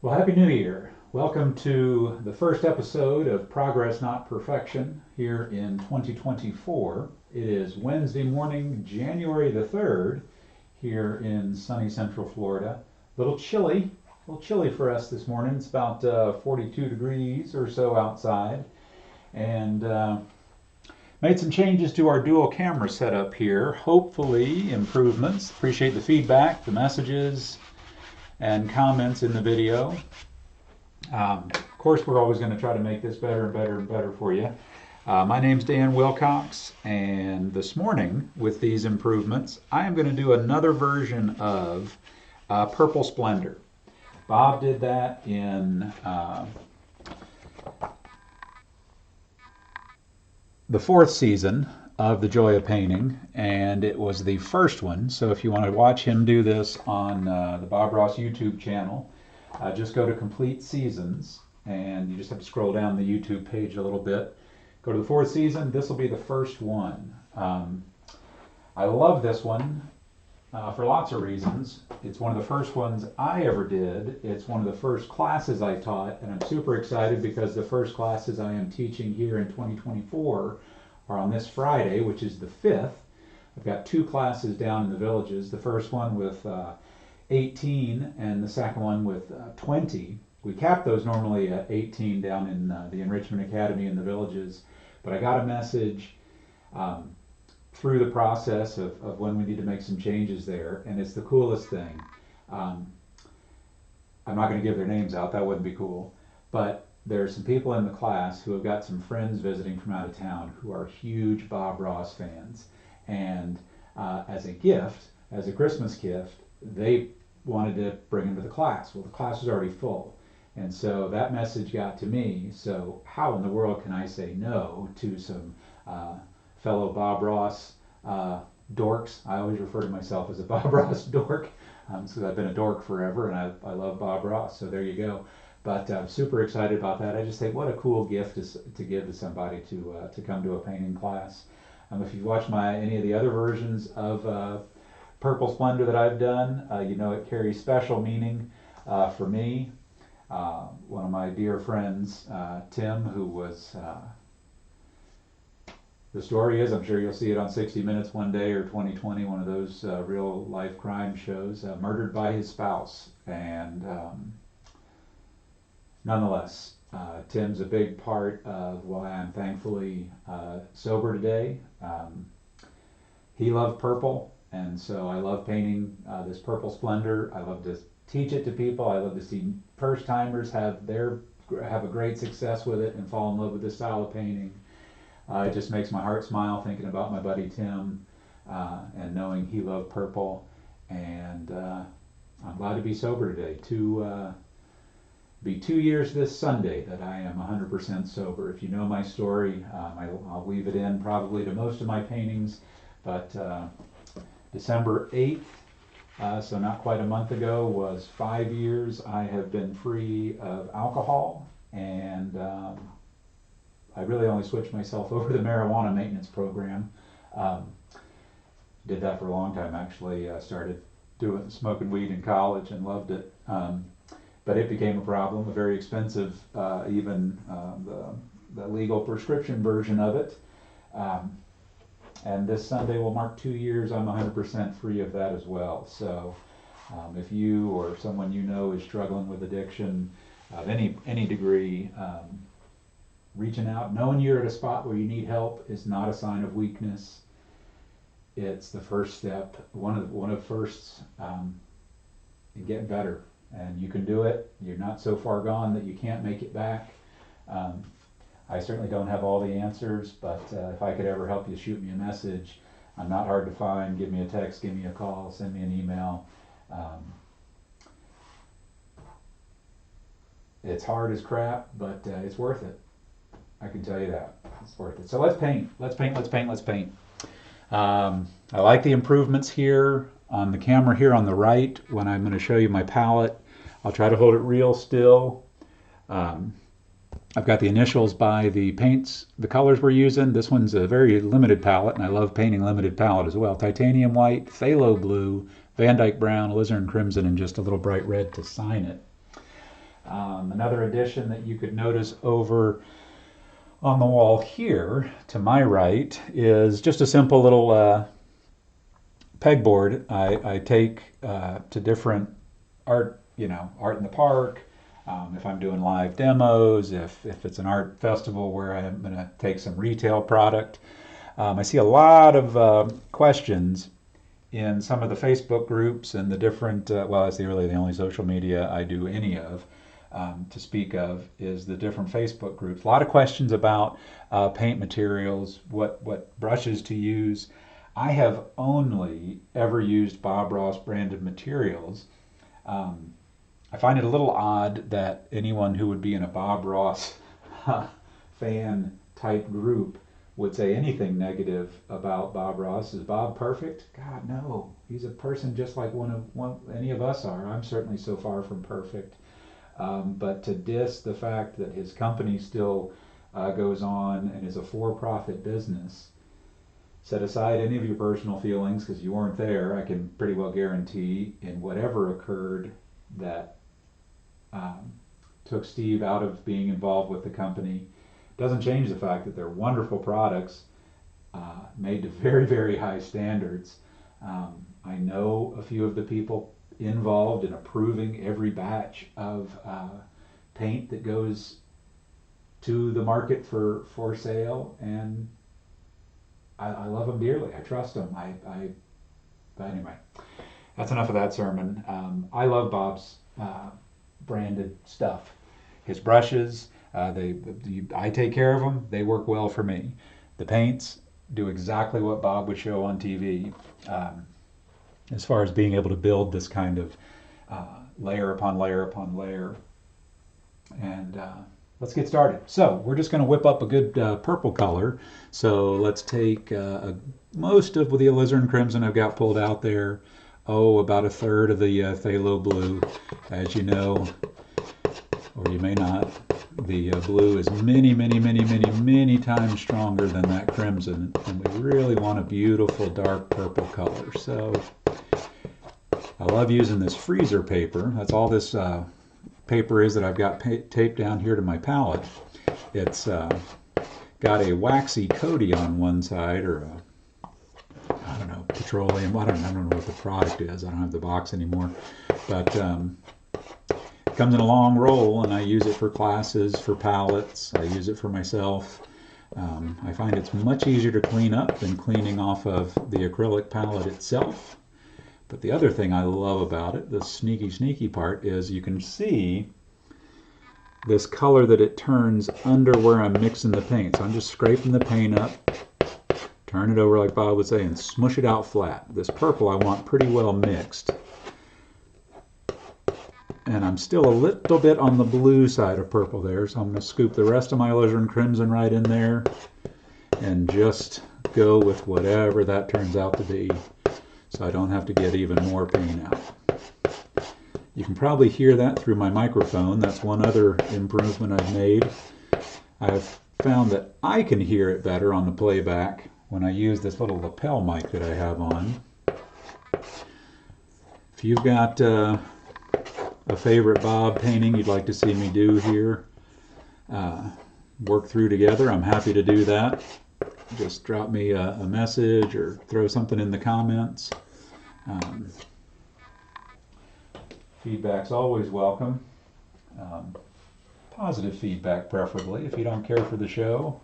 Well, Happy New Year. Welcome to the first episode of Progress Not Perfection here in 2024. It is Wednesday morning, January the 3rd, here in sunny Central Florida. A little chilly for us this morning. It's about 42 degrees or so outside. And made some changes to our dual camera setup here. Hopefully improvements. Appreciate the feedback, the messages, and comments in the video. Of course, we're always going to try to make this better and better and better for you. My name's Dan Willcox, and this morning, with these improvements, I am going to do another version of Purple Splendor. Bob did that in the fourth season of The Joy of Painting, and it was the first one. So if you want to watch him do this on the Bob Ross YouTube channel, just go to Complete Seasons, and you just have to scroll down the YouTube page a little bit. Go to the fourth season. This will be the first one. I love this one for lots of reasons. It's one of the first ones I ever did. It's one of the first classes I taught, and I'm super excited because the first classes I am teaching here in 2024 are on this Friday, which is the 5th. I've got two classes down in the Villages. The first one with 18 and the second one with 20. We cap those normally at 18 down in the Enrichment Academy in the Villages. But I got a message through the process of when we need to make some changes there, and it's the coolest thing. I'm not going to give their names out, that wouldn't be cool, but there's some people in the class who have got some friends visiting from out of town who are huge Bob Ross fans, and as a gift, as a Christmas gift, they wanted to bring them to the class. Well, the class was already full, and so that message got to me. So how in the world can I say no to some fellow Bob Ross dorks? I always refer to myself as a Bob Ross dork, because I've been a dork forever, and I love Bob Ross, so there you go. But I'm super excited about that. I just think what a cool gift to give to somebody to come to a painting class. If you've watched any of the other versions of Purple Splendor that I've done, you know it carries special meaning for me. One of my dear friends, Tim, who was, the story is, I'm sure you'll see it on 60 Minutes one day, or 2020, one of those real life crime shows, murdered by his spouse. And nonetheless, Tim's a big part of why I'm thankfully sober today. He loved purple, and so I love painting this Purple Splendor. I love to teach it to people. I love to see first timers have a great success with it and fall in love with this style of painting. It just makes my heart smile thinking about my buddy Tim and knowing he loved purple. And I'm glad to be sober today. Be 2 years this Sunday that I am 100% sober. If you know my story, I'll weave it in probably to most of my paintings. But December 8th, so not quite a month ago, was 5 years I have been free of alcohol, and I really only switched myself over to the marijuana maintenance program. Did that for a long time, actually. Started smoking weed in college and loved it. But it became a problem, a very expensive, even the legal prescription version of it. And this Sunday will mark 2 years. I'm 100% free of that as well. So if you or someone you know is struggling with addiction of any degree, reaching out, knowing you're at a spot where you need help is not a sign of weakness. It's the first step, one of firsts in getting better. And you can do it. You're not so far gone that you can't make it back. I certainly don't have all the answers, but if I could ever help you, shoot me a message. I'm not hard to find. Give me a text, give me a call, send me an email. It's hard as crap, but it's worth it. I can tell you that. It's worth it. So let's paint. Let's paint, let's paint, let's paint. I like the improvements here on the camera here on the right. When I'm going to show you my palette, I'll try to hold it real still. I've got the initials by the paints, the colors we're using. This one's a very limited palette, and I love painting limited palette as well. Titanium white, phthalo blue, Van Dyke brown, alizarin crimson, and just a little bright red to sign it. Another addition that you could notice over on the wall here to my right is just a simple little pegboard I take to different art, art in the park. If I'm doing live demos, if it's an art festival where I'm going to take some retail product. I see a lot of questions in some of the Facebook groups and the different, well, that's really the only social media I do any of to speak of, is the different Facebook groups. A lot of questions about paint materials, what brushes to use. I have only ever used Bob Ross branded materials. I find it a little odd that anyone who would be in a Bob Ross fan type group would say anything negative about Bob Ross. Is Bob perfect? God, no. He's a person just like any of us are. I'm certainly so far from perfect. But to diss the fact that his company still goes on and is a for-profit business, set aside any of your personal feelings because you weren't there. I can pretty well guarantee in whatever occurred that took Steve out of being involved with the company doesn't change the fact that they're wonderful products made to very, very high standards. I know a few of the people involved in approving every batch of paint that goes to the market for sale, and I love them dearly. I trust them. But anyway, that's enough of that sermon. I love Bob's branded stuff. His brushes, I take care of them. They work well for me. The paints do exactly what Bob would show on TV. As far as being able to build this kind of layer upon layer upon layer. And let's get started. So we're just going to whip up a good purple color. So let's take most of the alizarin crimson I've got pulled out there. About a third of the phthalo blue. As you know, or you may not, the blue is many, many, many, many, many times stronger than that crimson. And we really want a beautiful dark purple color. So I love using this freezer paper. That's all this paper is that I've got taped down here to my palette. It's got a waxy coating on one side, or I don't know, petroleum. I don't know what the product is. I don't have the box anymore. But it comes in a long roll, and I use it for classes, for palettes. I use it for myself. I find it's much easier to clean up than cleaning off of the acrylic palette itself. But the other thing I love about it, the sneaky part, is you can see this color that it turns under where I'm mixing the paint. So I'm just scraping the paint up, turn it over like Bob would say, and smush it out flat. This purple I want pretty well mixed. And I'm still a little bit on the blue side of purple there, so I'm going to scoop the rest of my alizarin crimson right in there and just go with whatever that turns out to be, so I don't have to get even more paint out. You can probably hear that through my microphone. That's one other improvement I've made. I've found that I can hear it better on the playback when I use this little lapel mic that I have on. If you've got a favorite Bob painting you'd like to see me do here, work through together, I'm happy to do that. Just drop me a message or throw something in the comments. Feedback's always welcome. Positive feedback preferably. If you don't care for the show,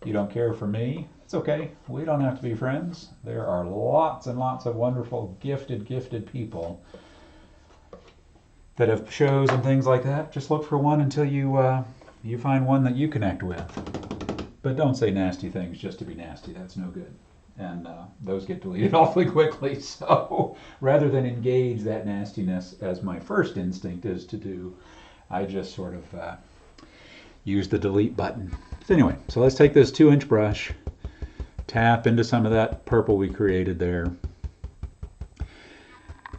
you don't care for me, it's okay. We don't have to be friends. There are lots and lots of wonderful, gifted people that have shows and things like that. Just look for one until you find one that you connect with. But don't say nasty things just to be nasty. That's no good. And those get deleted awfully quickly. So rather than engage that nastiness as my first instinct is to do, I just sort of use the delete button. So anyway, so let's take this 2-inch brush, tap into some of that purple we created there.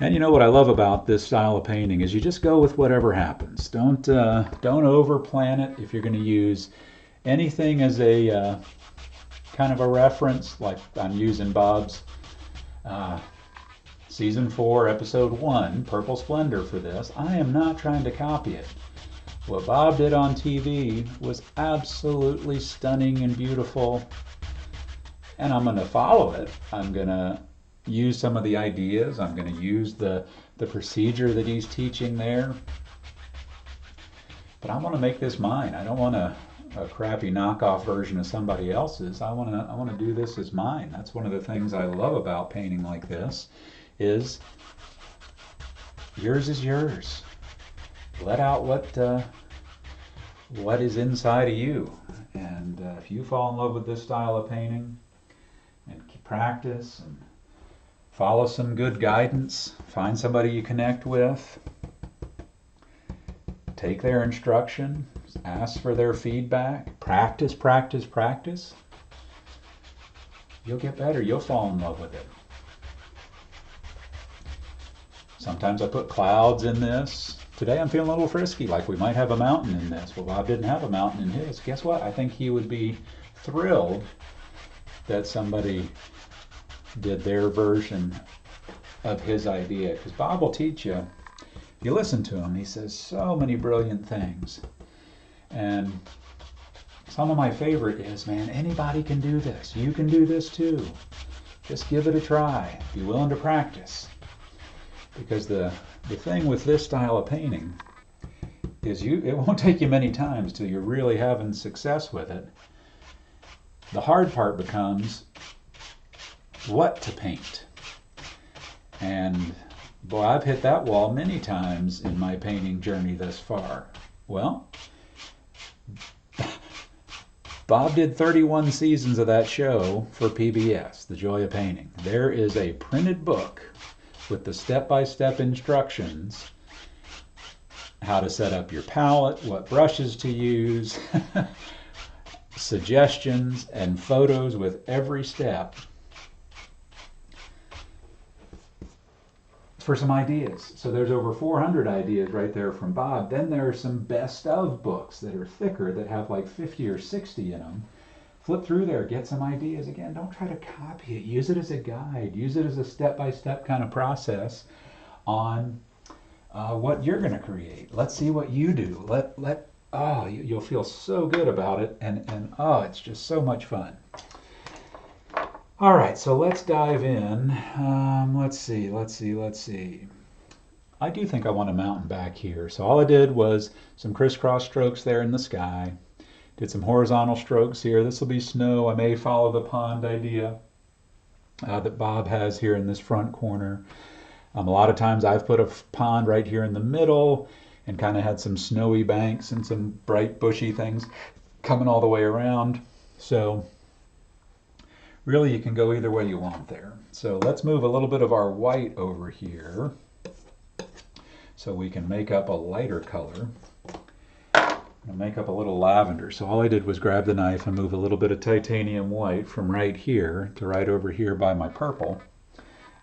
And you know what I love about this style of painting is you just go with whatever happens. Don't over plan it. If you're going to use anything as a kind of a reference, like I'm using Bob's Season 4, Episode 1, Purple Splendor for this, I am not trying to copy it. What Bob did on TV was absolutely stunning and beautiful, and I'm going to follow it. I'm going to use some of the ideas. I'm going to use the procedure that he's teaching there. But I want to make this mine. I don't want a crappy knockoff version of somebody else's. I want to do this as mine. That's one of the things I love about painting like this, is yours is yours. Let out what is inside of you. And if you fall in love with this style of painting and practice and follow some good guidance, find somebody you connect with, take their instruction, ask for their feedback, practice, practice, practice, you'll get better. You'll fall in love with it. Sometimes I put clouds in this. Today I'm feeling a little frisky, like we might have a mountain in this. Well, Bob didn't have a mountain in his. Guess what? I think he would be thrilled that somebody did their version of his idea. Because Bob will teach you. If you listen to him, he says so many brilliant things. And some of my favorite is, man, anybody can do this. You can do this too. Just give it a try. Be willing to practice. Because the thing with this style of painting is it won't take you many times till you're really having success with it. The hard part becomes what to paint. And boy, I've hit that wall many times in my painting journey thus far. Well, Bob did 31 seasons of that show for PBS, The Joy of Painting. There is a printed book with the step-by-step instructions, how to set up your palette, what brushes to use, suggestions, and photos with every step for some ideas. So there's over 400 ideas right there from Bob. Then there are some best of books that are thicker that have like 50 or 60 in them. Flip through there, get some ideas. Again, don't try to copy it. Use it as a guide. Use it as a step-by-step kind of process on what you're going to create. Let's see what you do. You'll feel so good about it, and it's just so much fun. All right, so let's dive in. Let's see. I do think I want a mountain back here. So all I did was some crisscross strokes there in the sky. Did some horizontal strokes here. This will be snow. I may follow the pond idea that Bob has here in this front corner. A lot of times I've put a pond right here in the middle and kind of had some snowy banks and some bright bushy things coming all the way around. So really you can go either way you want there. So let's move a little bit of our white over here so we can make up a lighter color. I'll make up a little lavender. So all I did was grab the knife and move a little bit of titanium white from right here to right over here by my purple.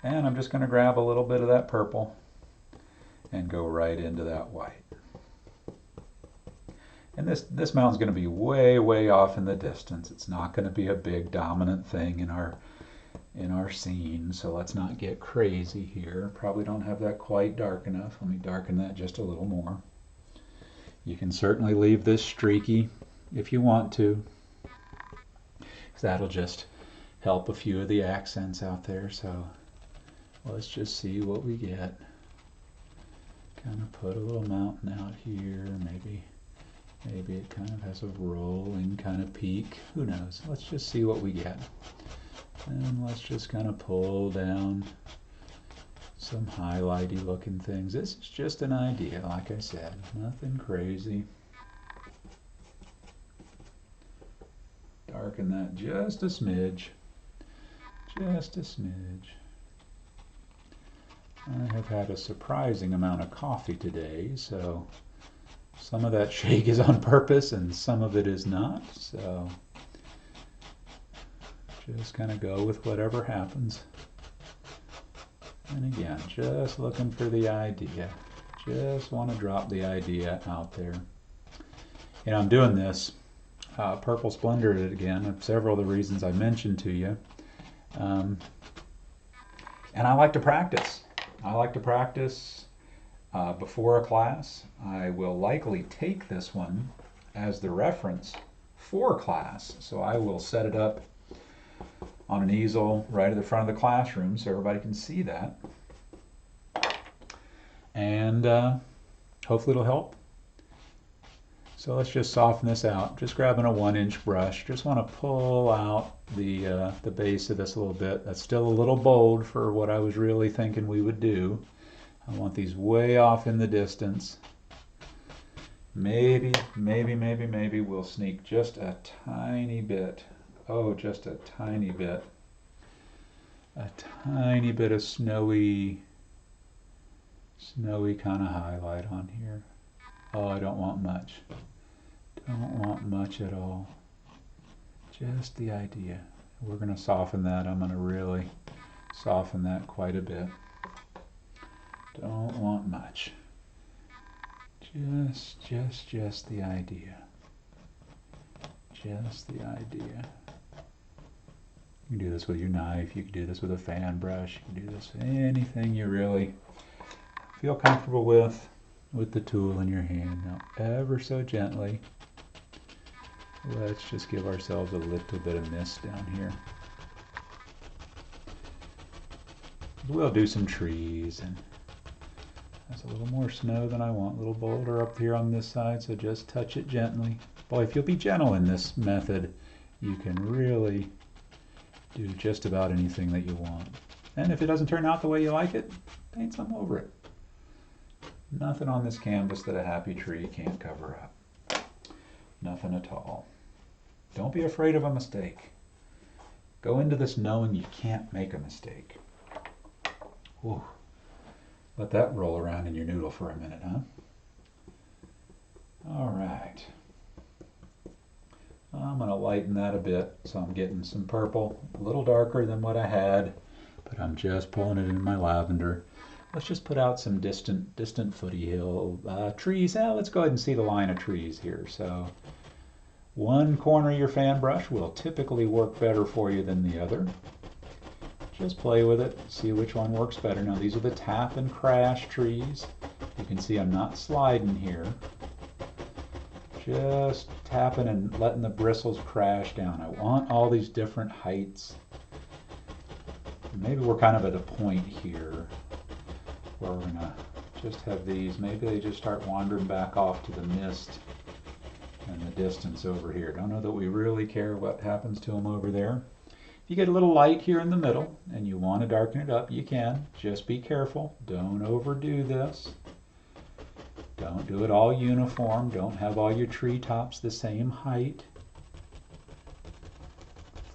And I'm just going to grab a little bit of that purple and go right into that white. And this mountain's going to be way, way off in the distance. It's not going to be a big dominant thing in our scene. So let's not get crazy here. Probably don't have that quite dark enough. Let me darken that just a little more. You can certainly leave this streaky if you want to, because that'll just help a few of the accents out there. So let's just see what we get. Kind of put a little mountain out here. Maybe it kind of has a rolling kind of peak. Who knows? Let's just see what we get. And let's just kind of pull down some highlighty looking things. This is just an idea, like I said, nothing crazy. Darken that just a smidge, just a smidge. I have had a surprising amount of coffee today, so some of that shake is on purpose and some of it is not, so just kind of go with whatever happens. And again, just looking for the idea. Just want to drop the idea out there. You know, I'm doing this purple Splendor again, several of the reasons I mentioned to you. And I like to practice. I like to practice before a class. I will likely take this one as the reference for class. So I will set it up on an easel right at the front of the classroom so everybody can see that. And hopefully it'll help. So let's just soften this out. Just grabbing a 1-inch brush. Just want to pull out the base of this a little bit. That's still a little bold for what I was really thinking we would do. I want these way off in the distance. Maybe we'll sneak just a tiny bit. Oh, just a tiny bit. A tiny bit of snowy kind of highlight on here. Oh, I don't want much. Don't want much at all. Just the idea. We're going to soften that. I'm going to really soften that quite a bit. Don't want much. Just the idea. Just the idea. You can do this with your knife. You can do this with a fan brush. You can do this with anything you really feel comfortable with the tool in your hand. Now, ever so gently, let's just give ourselves a little bit of mist down here. We'll do some trees, and that's a little more snow than I want, a little bolder up here on this side, so just touch it gently. Boy, if you'll be gentle in this method, you can really do just about anything that you want. And if it doesn't turn out the way you like it, paint some over it. Nothing on this canvas that a happy tree can't cover up. Nothing at all. Don't be afraid of a mistake. Go into this knowing you can't make a mistake. Ooh. Let that roll around in your noodle for a minute, huh? All right. I'm going to lighten that a bit, so I'm getting some purple, a little darker than what I had, but I'm just pulling it in my lavender. Let's just put out some distant foothill trees. Let's go ahead and see the line of trees here. So one corner of your fan brush will typically work better for you than the other. Just play with it, see which one works better. Now these are the tap and crash trees. You can see I'm not sliding here. Just tapping and letting the bristles crash down. I want all these different heights. Maybe we're kind of at a point here where we're gonna just have these. Maybe they just start wandering back off to the mist and the distance over here. Don't know that we really care what happens to them over there. If you get a little light here in the middle and you want to darken it up, you can. Just be careful. Don't overdo this. Don't do it all uniform. Don't have all your treetops the same height.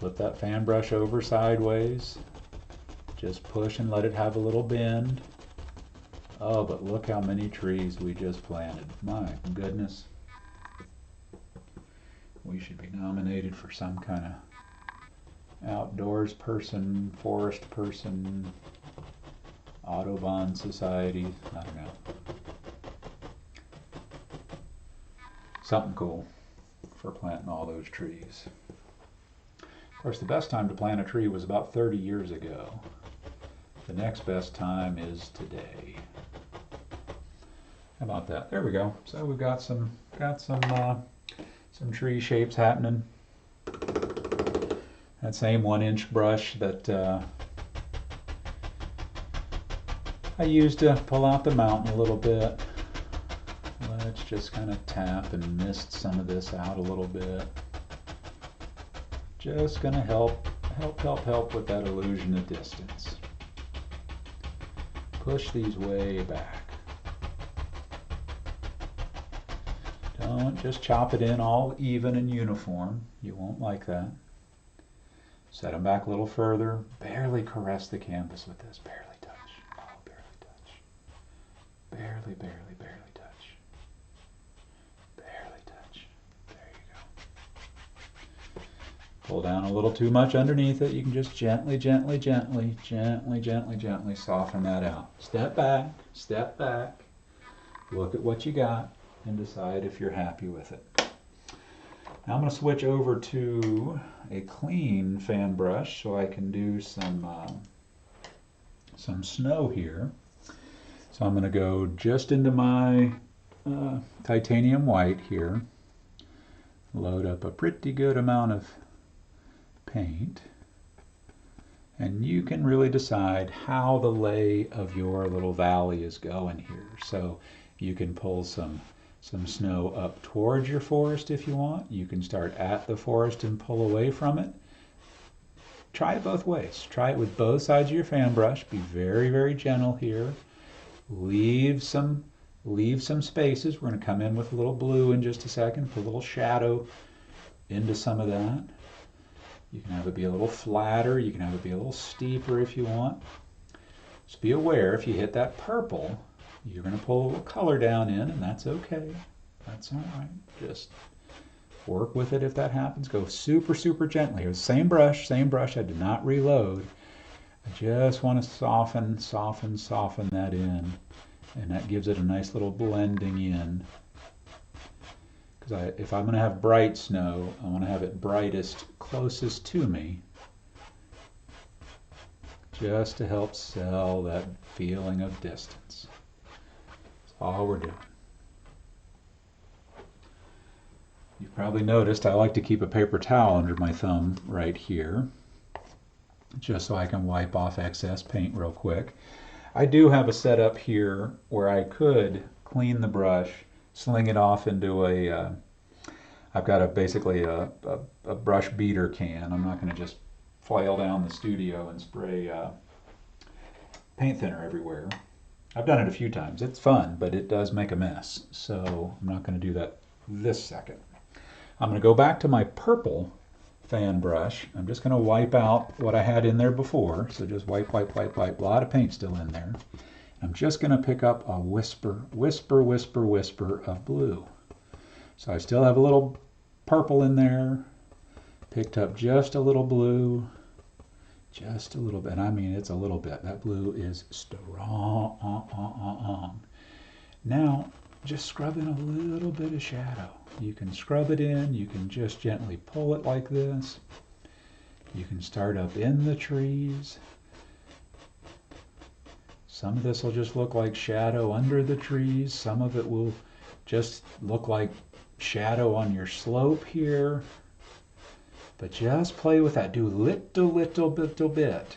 Flip that fan brush over sideways. Just push and let it have a little bend. Oh, but look how many trees we just planted. My goodness. We should be nominated for some kind of outdoors person, forest person, Audubon Society. I don't know. Something cool for planting all those trees. Of course, the best time to plant a tree was about 30 years ago. The next best time is today. How about that? There we go. So we've got some tree shapes happening. That same 1-inch brush that I used to pull out the mountain a little bit. Let's just kind of tap and mist some of this out a little bit. Just gonna help with that illusion of distance. Push these way back. Don't just chop it in all even and uniform. You won't like that. Set them back a little further. Barely caress the canvas with this. Barely touch. Oh, barely touch. Barely touch. Barely touch. There you go. Pull down a little too much underneath it. You can just gently soften that out. Step back. Look at what you got and decide if you're happy with it. Now I'm going to switch over to a clean fan brush so I can do some snow here. So I'm going to go just into my titanium white here, load up a pretty good amount of paint, and you can really decide how the lay of your little valley is going here. So you can pull some snow up towards your forest if you want. You can start at the forest and pull away from it. Try it both ways. Try it with both sides of your fan brush. Be very, very gentle here. Leave some spaces. We're going to come in with a little blue in just a second, put a little shadow into some of that. You can have it be a little flatter. You can have it be a little steeper if you want. Just be aware if you hit that purple, you're going to pull a little color down in, and that's okay. That's all right. Just work with it if that happens. Go super, super gently. Here's the same brush. I did not reload. I just want to soften that in, and that gives it a nice little blending in. Because if I'm going to have bright snow, I want to have it brightest closest to me, just to help sell that feeling of distance. That's all we're doing. You've probably noticed I like to keep a paper towel under my thumb right here, just so I can wipe off excess paint real quick. I do have a setup here where I could clean the brush, sling it off into I've got basically a brush beater can. I'm not going to just flail down the studio and spray paint thinner everywhere. I've done it a few times. It's fun, but it does make a mess. So I'm not going to do that this second. I'm going to go back to my purple fan brush. I'm just going to wipe out what I had in there before. So just wipe. A lot of paint still in there. I'm just going to pick up a whisper of blue. So I still have a little purple in there. Picked up just a little blue. Just a little bit. I mean, it's a little bit. That blue is strong. Now, just scrub in a little bit of shadow. You can scrub it in. You can just gently pull it like this. You can start up in the trees. Some of this will just look like shadow under the trees. Some of it will just look like shadow on your slope here. But just play with that. Do little bit.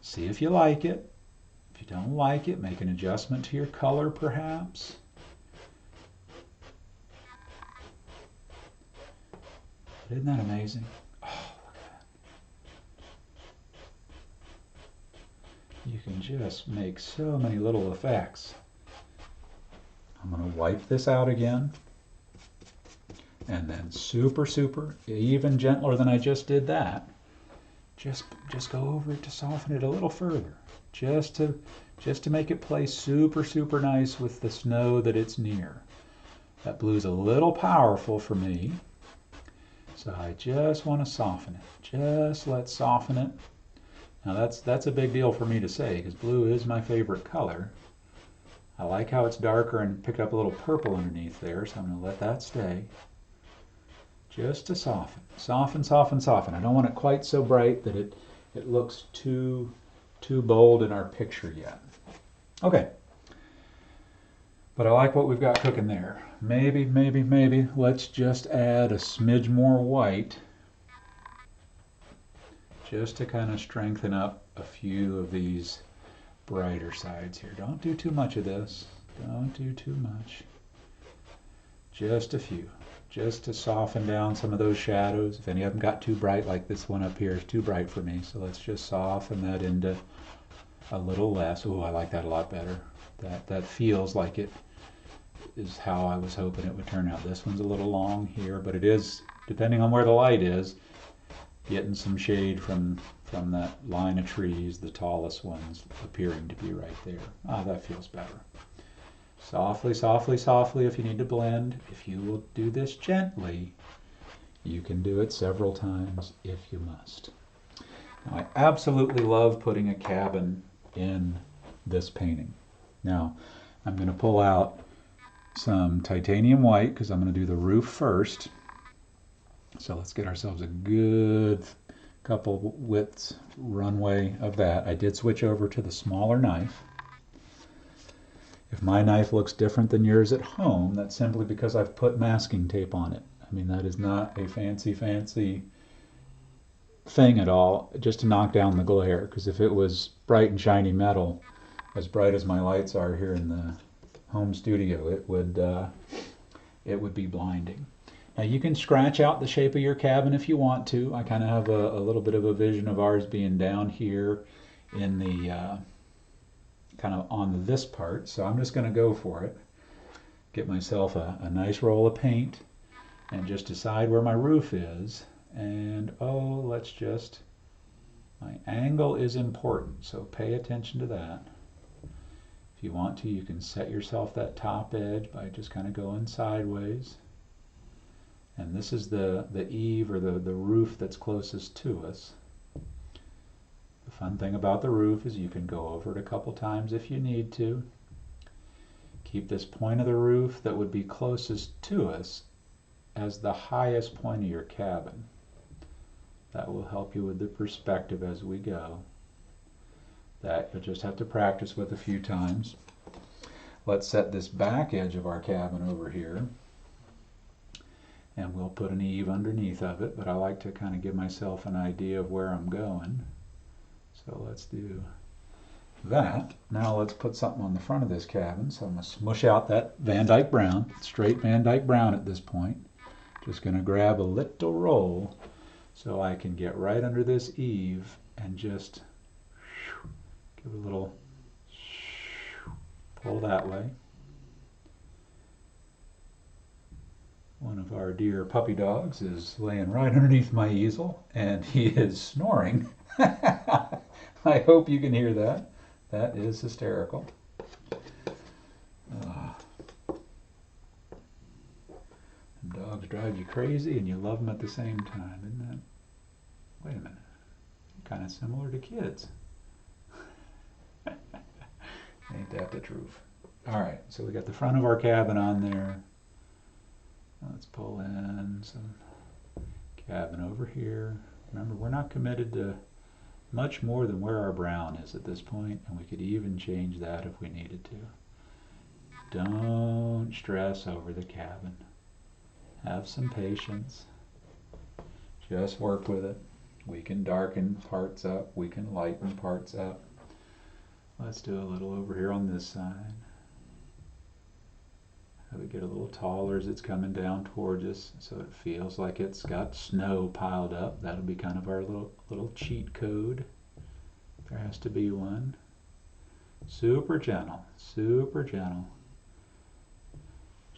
See if you like it. If you don't like it, make an adjustment to your color perhaps. But isn't that amazing? Oh, look at that. You can just make so many little effects. I'm going to wipe this out again. And then super, even gentler than I just did that. Just go over it to soften it a little further. Just to make it play super nice with the snow that it's near. That blue's a little powerful for me. So I just want to soften it. Let's soften it. Now that's a big deal for me to say because blue is my favorite color. I like how it's darker and picked up a little purple underneath there, so I'm going to let that stay. Just to soften. Soften. I don't want it quite so bright that it looks too bold in our picture yet. Okay. But I like what we've got cooking there. Maybe, let's just add a smidge more white just to kind of strengthen up a few of these brighter sides here. Don't do too much of this. Don't do too much. Just a few. Just to soften down some of those shadows. If any of them got too bright, like this one up here is too bright for me. So let's just soften that into a little less. Oh, I like that a lot better. That feels like it is how I was hoping it would turn out. This one's a little long here, but it is, depending on where the light is, getting some shade from that line of trees, the tallest ones appearing to be right there. Ah, that feels better. Softly if you need to blend. If you will do this gently, you can do it several times if you must. Now, I absolutely love putting a cabin in this painting. Now, I'm going to pull out some titanium white because I'm going to do the roof first. So let's get ourselves a good couple widths runway of that. I did switch over to the smaller knife. If my knife looks different than yours at home, that's simply because I've put masking tape on it. I mean, that is not a fancy thing at all, just to knock down the glare, because if it was bright and shiny metal, as bright as my lights are here in the home studio, it would be blinding. Now you can scratch out the shape of your cabin if you want to. I kind of have a little bit of a vision of ours being down here in the kind of on this part, so I'm just going to go for it. Get myself a nice roll of paint and just decide where my roof is. And oh, my angle is important, so pay attention to that. If you want to, you can set yourself that top edge by just kind of going sideways. And this is the eave or the roof that's closest to us. The fun thing about the roof is you can go over it a couple times if you need to. Keep this point of the roof that would be closest to us as the highest point of your cabin. That will help you with the perspective as we go. That you'll just have to practice with a few times. Let's set this back edge of our cabin over here. And we'll put an eave underneath of it, but I like to kind of give myself an idea of where I'm going. So let's do that. Now let's put something on the front of this cabin. So I'm going to smush out that Van Dyke brown, straight Van Dyke brown at this point. Just going to grab a little roll so I can get right under this eave and just give a little pull that way. One of our dear puppy dogs is laying right underneath my easel and he is snoring. I hope you can hear that. That is hysterical. Dogs drive you crazy and you love them at the same time, isn't that? Wait a minute. Kind of similar to kids. Ain't that the truth? Alright, so we got the front of our cabin on there. Let's pull in some cabin over here. Remember, we're not committed to much more than where our brown is at this point, and we could even change that if we needed to. Don't stress over the cabin. Have some patience. Just work with it. We can darken parts up. We can lighten parts up. Let's do a little over here on this side. Have it get a little taller as it's coming down towards us so it feels like it's got snow piled up. That'll be kind of our little cheat code. There has to be one. Super gentle, super gentle.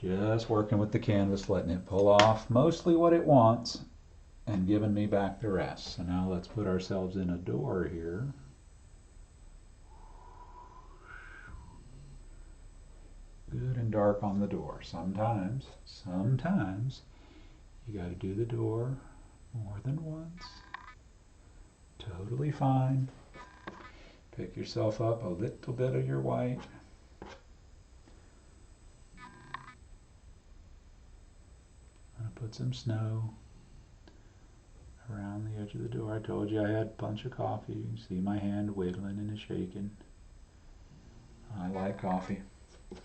Just working with the canvas, letting it pull off mostly what it wants and giving me back the rest. So now let's put ourselves in a door here. Good and dark on the door. Sometimes you got to do the door more than once. Totally fine. Pick yourself up a little bit of your white. I'm going to put some snow around the edge of the door. I told you I had a bunch of coffee. You can see my hand wiggling and shaking. I like coffee.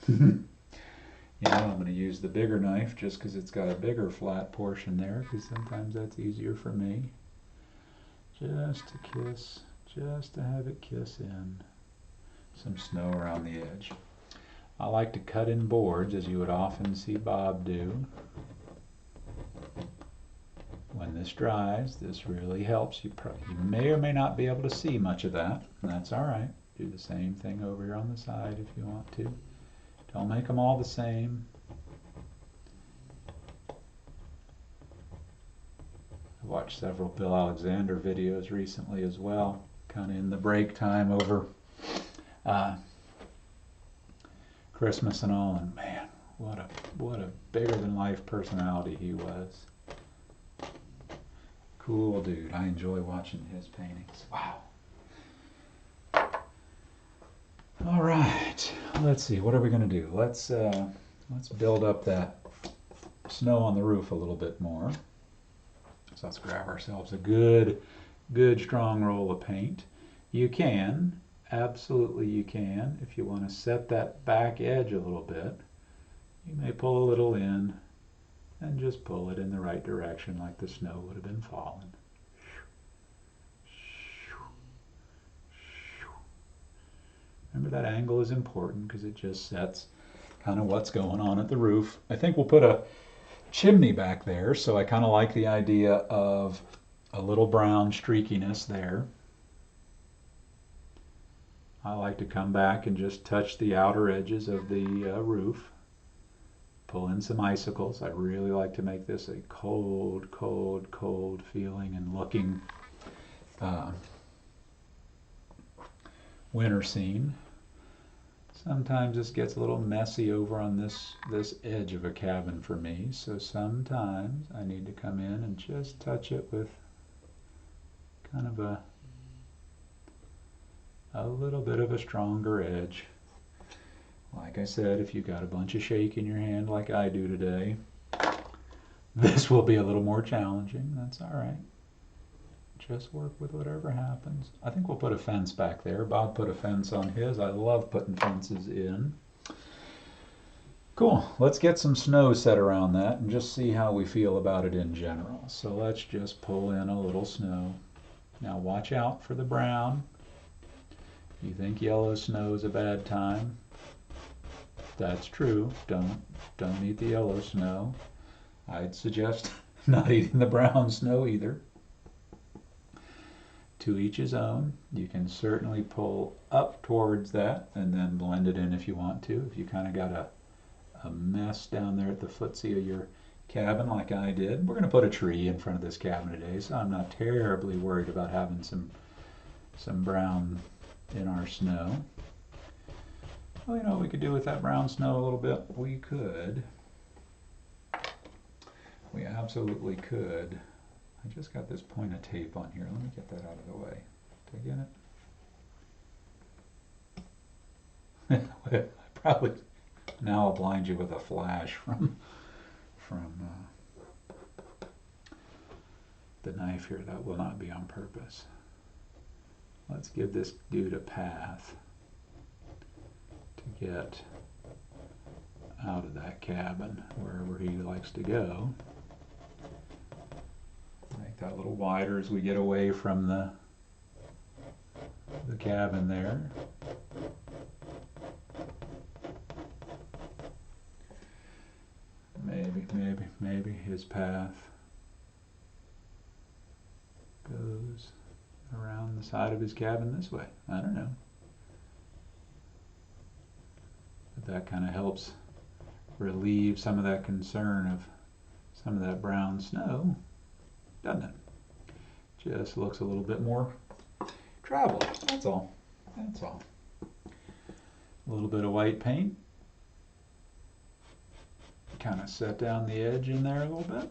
Yeah, I'm going to use the bigger knife just because it's got a bigger flat portion there, because sometimes that's easier for me. Just to have it kiss in some snow around the edge. I like to cut in boards, as you would often see Bob do. When this dries, this really helps. You may or may not be able to see much of that, and that's all right. Do the same thing over here on the side if you want to. Don't make them all the same. I watched several Bill Alexander videos recently as well, kind of in the break time over Christmas and all, and man, what a bigger than life personality he was. Cool dude. I enjoy watching his paintings. Wow. All right, let's see, what are we going to do? Let's build up that snow on the roof a little bit more. So let's grab ourselves a good strong roll of paint. You can absolutely you can. If you want to set that back edge a little bit, you may pull a little in and just pull it in the right direction like the snow would have been falling. Remember, that angle is important because it just sets kind of what's going on at the roof. I think we'll put a chimney back there, so I kind of like the idea of a little brown streakiness there. I like to come back and just touch the outer edges of the roof. Pull in some icicles. I really like to make this a cold, cold, cold feeling and looking winter scene. Sometimes this gets a little messy over on this edge of a cabin for me, so sometimes I need to come in and just touch it with kind of a little bit of a stronger edge. Like I said, if you've got a bunch of shake in your hand like I do today, this will be a little more challenging. That's all right. Just work with whatever happens. I think we'll put a fence back there. Bob put a fence on his. I love putting fences in. Cool. Let's get some snow set around that and just see how we feel about it in general. So let's just pull in a little snow. Now watch out for the brown. You think yellow snow is a bad time? That's true. Don't eat the yellow snow. I'd suggest not eating the brown snow either. To each his own. You can certainly pull up towards that and then blend it in if you want to. If you kind of got a mess down there at the footsie of your cabin like I did. We're going to put a tree in front of this cabin today, so I'm not terribly worried about having some brown in our snow. Well, you know what we could do with that brown snow a little bit? We could. We absolutely could. I just got this point of tape on here. Let me get that out of the way. Did I get it? I probably now I'll blind you with a flash from the knife here. That will not be on purpose. Let's give this dude a path to get out of that cabin wherever he likes to go. Make that a little wider as we get away from the cabin there. Maybe his path goes around the side of his cabin this way. I don't know. But that kind of helps relieve some of that concern of some of that brown snow, doesn't it? Just looks a little bit more traveled. That's all. That's all. A little bit of white paint. Kind of set down the edge in there a little bit.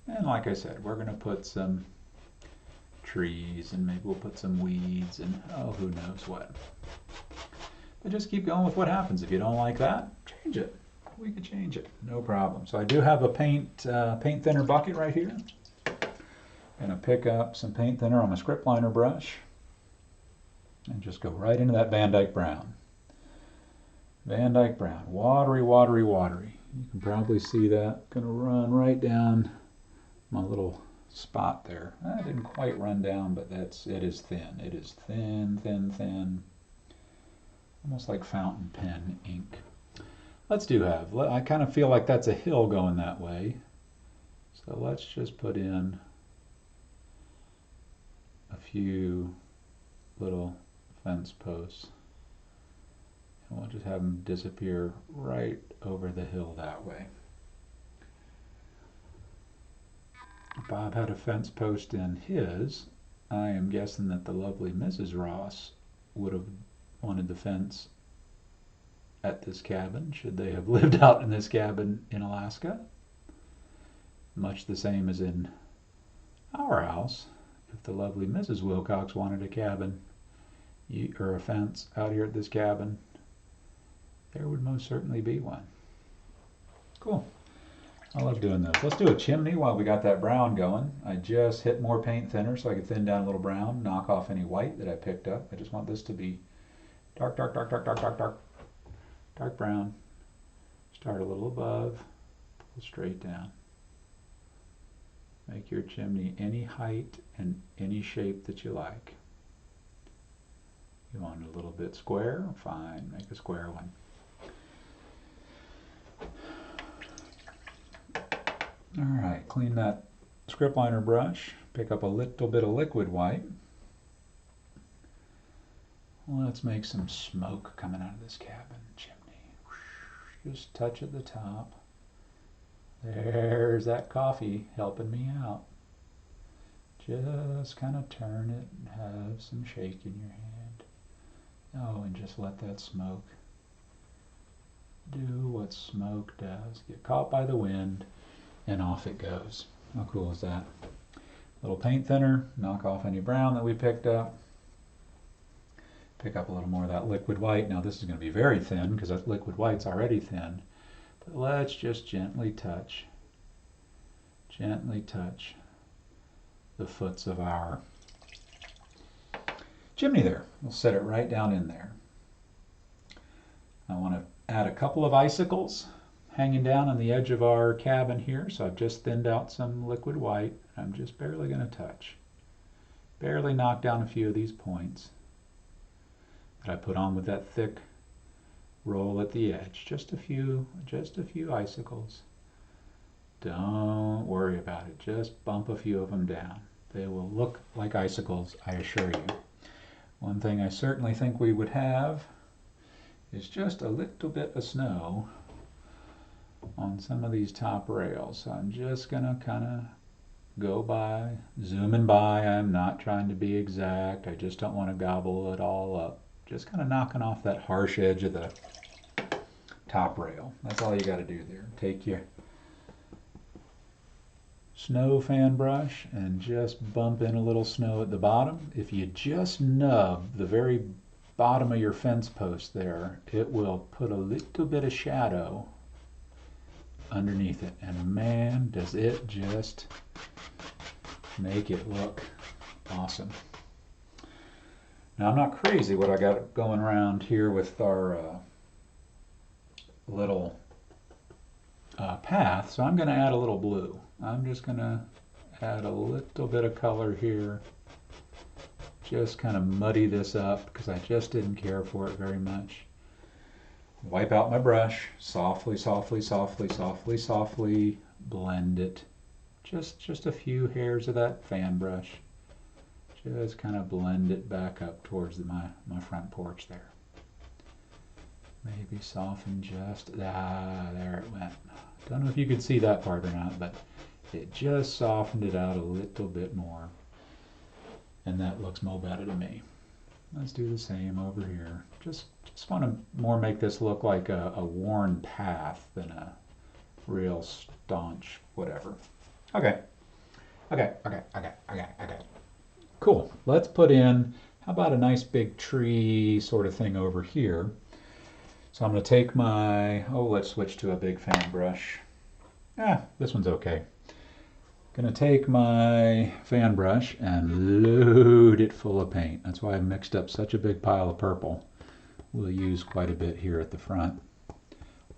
And like I said, we're going to put some trees and maybe we'll put some weeds and oh, who knows what. But just keep going with what happens. If you don't like that, change it. We can change it, no problem. So I do have a paint thinner bucket right here. Gonna pick up some paint thinner on my script liner brush and just go right into that Van Dyke brown. Van Dyke brown, watery, watery, watery. You can probably see that. Gonna run right down my little spot there. I didn't quite run down, but it is thin. It is thin, thin, thin. Almost like fountain pen ink. I kind of feel like that's a hill going that way. So let's just put in a few little fence posts. And we'll just have them disappear right over the hill that way. Bob had a fence post in his. I am guessing that the lovely Mrs. Ross would have wanted the fence at this cabin, should they have lived out in this cabin in Alaska. Much the same as in our house. If the lovely Mrs. Willcox wanted a cabin or a fence out here at this cabin, there would most certainly be one. Cool. I love doing those. Let's do a chimney while we got that brown going. I just hit more paint thinner so I could thin down a little brown, knock off any white that I picked up. I just want this to be dark, dark, dark, dark, dark, dark, dark, dark brown. Start a little above, pull straight down. Make your chimney any height and any shape that you like. You want it a little bit square? Fine, make a square one. Alright, clean that script liner brush, pick up a little bit of liquid white. Let's make some smoke coming out of this cabin chimney. Just touch at the top. There's that coffee helping me out. Just kind of turn it and have some shake in your hand. Oh, and just let that smoke do what smoke does. Get caught by the wind and off it goes. How cool is that? A little paint thinner, knock off any brown that we picked up. Pick up a little more of that liquid white. Now this is going to be very thin because that liquid white's already thin. But let's just gently touch the foots of our chimney there. We'll set it right down in there. I want to add a couple of icicles hanging down on the edge of our cabin here. So I've just thinned out some liquid white. I'm just barely going to touch. Barely knock down a few of these points that I put on with that thick roll at the edge. Just a few icicles. Don't worry about it. Just bump a few of them down. They will look like icicles, I assure you. One thing I certainly think we would have is just a little bit of snow on some of these top rails. So I'm just gonna kind of go by, zooming by. I'm not trying to be exact. I just don't want to gobble it all up. Just kind of knocking off that harsh edge of the top rail. That's all you got to do there. Take your snow fan brush and just bump in a little snow at the bottom. If you just nub the very bottom of your fence post there, it will put a little bit of shadow underneath it. And man, does it just make it look awesome. Now I'm not crazy what I got going around here with our little path, so I'm going to add a little blue. I'm just going to add a little bit of color here. Just kind of muddy this up because I just didn't care for it very much. Wipe out my brush, softly, softly, softly, softly, softly blend it. Just a few hairs of that fan brush. Just kind of blend it back up towards my front porch there. Maybe soften just, there it went. Don't know if you could see that part or not, but it just softened it out a little bit more. And that looks more better to me. Let's do the same over here. Just want to more make this look like a worn path than a real staunch whatever. Okay. Cool. Let's put in, how about a nice big tree sort of thing over here. So I'm going to take my, let's switch to a big fan brush. This one's okay. Going to take my fan brush and load it full of paint. That's why I mixed up such a big pile of purple. We'll use quite a bit here at the front.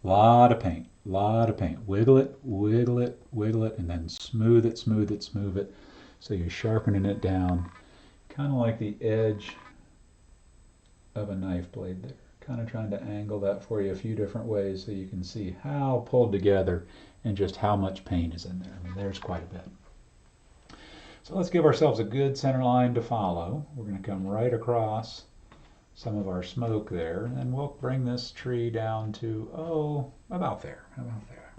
Lot of paint. Wiggle it, wiggle it, wiggle it, and then smooth it, smooth it, smooth it. So you're sharpening it down, kind of like the edge of a knife blade there. Kind of trying to angle that for you a few different ways so you can see how pulled together and just how much paint is in there. I mean, there's quite a bit. So let's give ourselves a good center line to follow. We're going to come right across some of our smoke there, and we'll bring this tree down to, about there. How about there?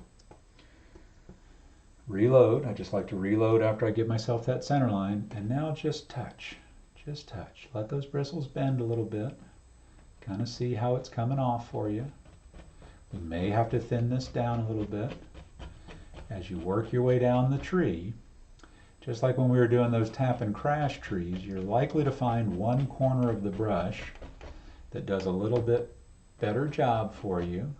Reload. I just like to reload after I give myself that center line. And now just touch. Just touch. Let those bristles bend a little bit. Kind of see how it's coming off for you. We may have to thin this down a little bit as you work your way down the tree. Just like when we were doing those tap and crash trees, you're likely to find one corner of the brush that does a little bit better job for you.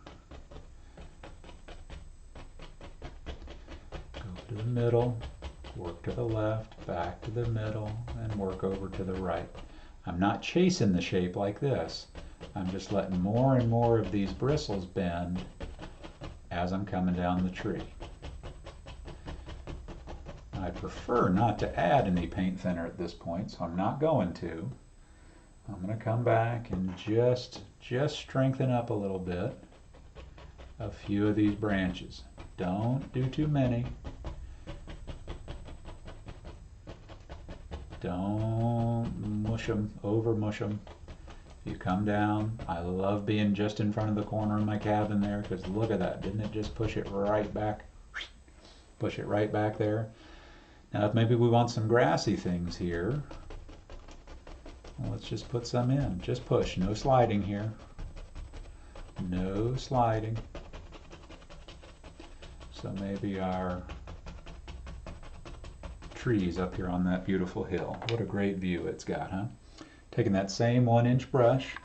to the middle, work to the left, back to the middle, and work over to the right. I'm not chasing the shape like this. I'm just letting more and more of these bristles bend as I'm coming down the tree. I prefer not to add any paint thinner at this point, so I'm not going to. I'm going to come back and just strengthen up a little bit a few of these branches. Don't do too many. Don't mush them, over mush them. If you come down, I love being just in front of the corner of my cabin there, because look at that. Didn't it just push it right back? Push it right back there. Now if maybe we want some grassy things here, well, let's just put some in. Just push, no sliding here. No sliding. So maybe our trees up here on that beautiful hill. What a great view it's got, huh? Taking that same 1-inch brush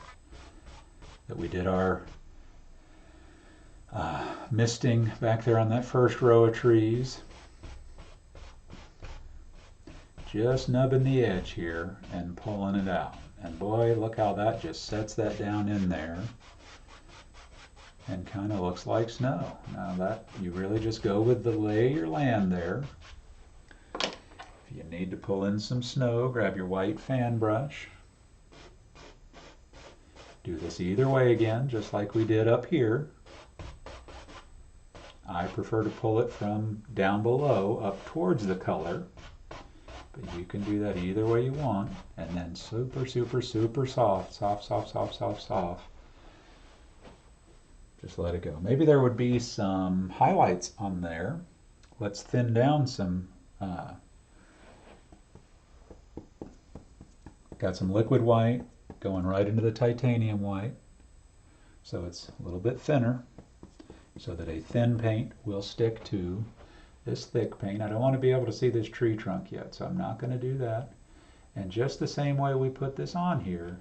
that we did our misting back there on that first row of trees. Just nubbing the edge here and pulling it out. And boy, look how that just sets that down in there and kind of looks like snow. Now that, you really just go with the lay of your land there. If you need to pull in some snow, grab your white fan brush. Do this either way again, just like we did up here. I prefer to pull it from down below up towards the color, but you can do that either way you want. And then super, super, super soft, soft, soft, soft, soft, soft. Just let it go. Maybe there would be some highlights on there. Let's thin down some. Got some liquid white going right into the titanium white, so it's a little bit thinner, so that a thin paint will stick to this thick paint. I don't want to be able to see this tree trunk yet, so I'm not going to do that. And just the same way we put this on here,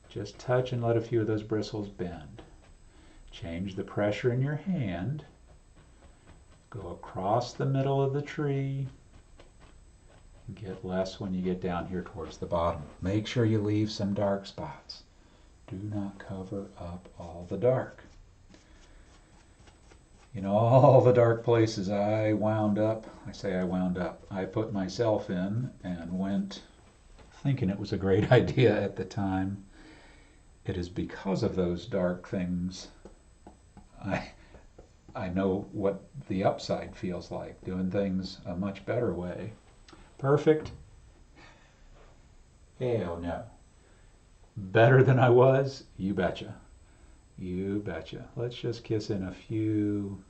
just touch and let a few of those bristles bend. Change the pressure in your hand, go across the middle of the tree, get less when you get down here towards the bottom. Make sure you leave some dark spots. Do not cover up all the dark. You know, all the dark places I put myself in and went thinking it was a great idea at the time. It is because of those dark things I know what the upside feels like, doing things a much better way. Perfect? Hell no. Better than I was? You betcha. You betcha. Let's just kiss in a few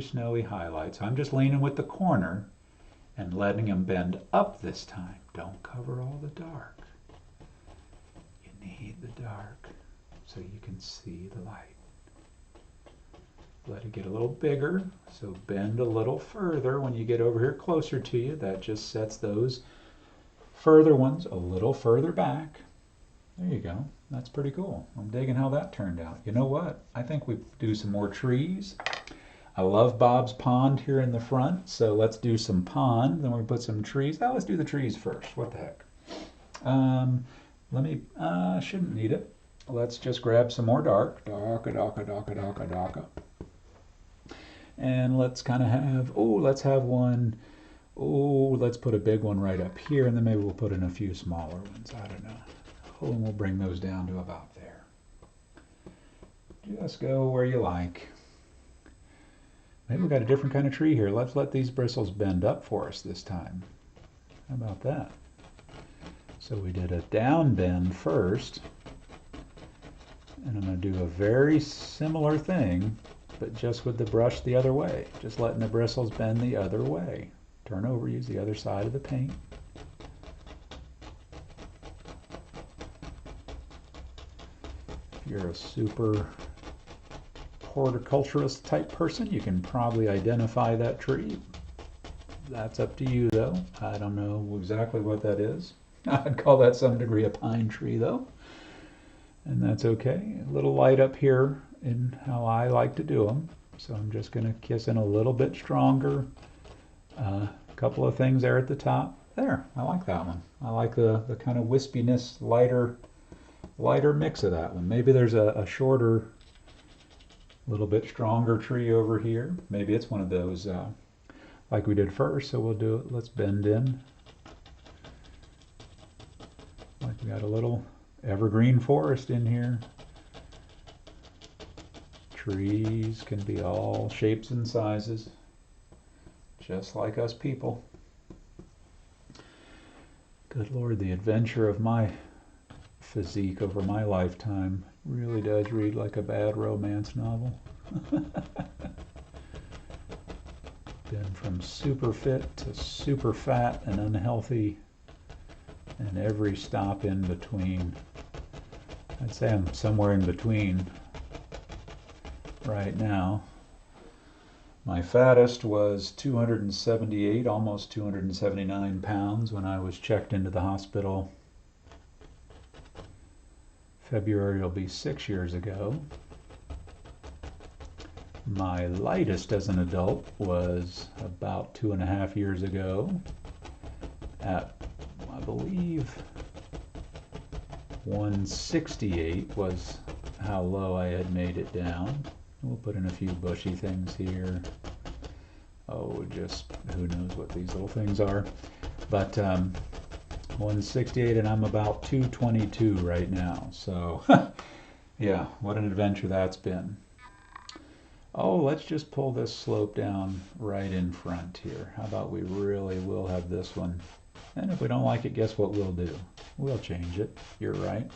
snowy highlights. I'm just leaning with the corner and letting them bend up this time. Don't cover all the dark. You need the dark so you can see the light. Let it get a little bigger, so bend a little further when you get over here closer to you. That just sets those further ones a little further back. There you go. That's pretty cool. I'm digging how that turned out. You know what? I think we do some more trees. I love Bob's pond here in the front, so let's do some pond. Then we put some trees. Now let's do the trees first. What the heck? Shouldn't need it. Let's just grab some more dark. Darka. And let's kind of have, let's put a big one right up here, and then maybe we'll put in a few smaller ones. I don't know. And we'll bring those down to about there. Just go where you like. Maybe we've got a different kind of tree here. Let's let these bristles bend up for us this time. How about that? So we did a down bend first, and I'm going to do a very similar thing, but just with the brush the other way. Just letting the bristles bend the other way. Turn over, use the other side of the paint. If you're a super horticulturist type person, you can probably identify that tree. That's up to you though. I don't know exactly what that is. I'd call that some degree a pine tree though. And that's okay. A little light up here in how I like to do them. So I'm just going to kiss in a little bit stronger. A couple of things there at the top. There, I like that one. I like the kind of wispiness, lighter mix of that one. Maybe there's a shorter, little bit stronger tree over here. Maybe it's one of those like we did first, so we'll do it. Let's bend in. Like we got a little evergreen forest in here. Trees can be all shapes and sizes, just like us people. Good Lord, the adventure of my physique over my lifetime really does read like a bad romance novel. Been from super fit to super fat and unhealthy, and every stop in between. I'd say I'm somewhere in between right now. My fattest was 278, almost 279 pounds when I was checked into the hospital. February will be 6 years ago. My lightest as an adult was about 2.5 years ago at, I believe, 168 was how low I had made it down. We'll put in a few bushy things here. Oh, just who knows what these little things are. But 168, and I'm about 222 right now. So yeah, what an adventure that's been. Oh, let's just pull this slope down right in front here. How about we really will have this one? And if we don't like it, guess what we'll do? We'll change it. You're right.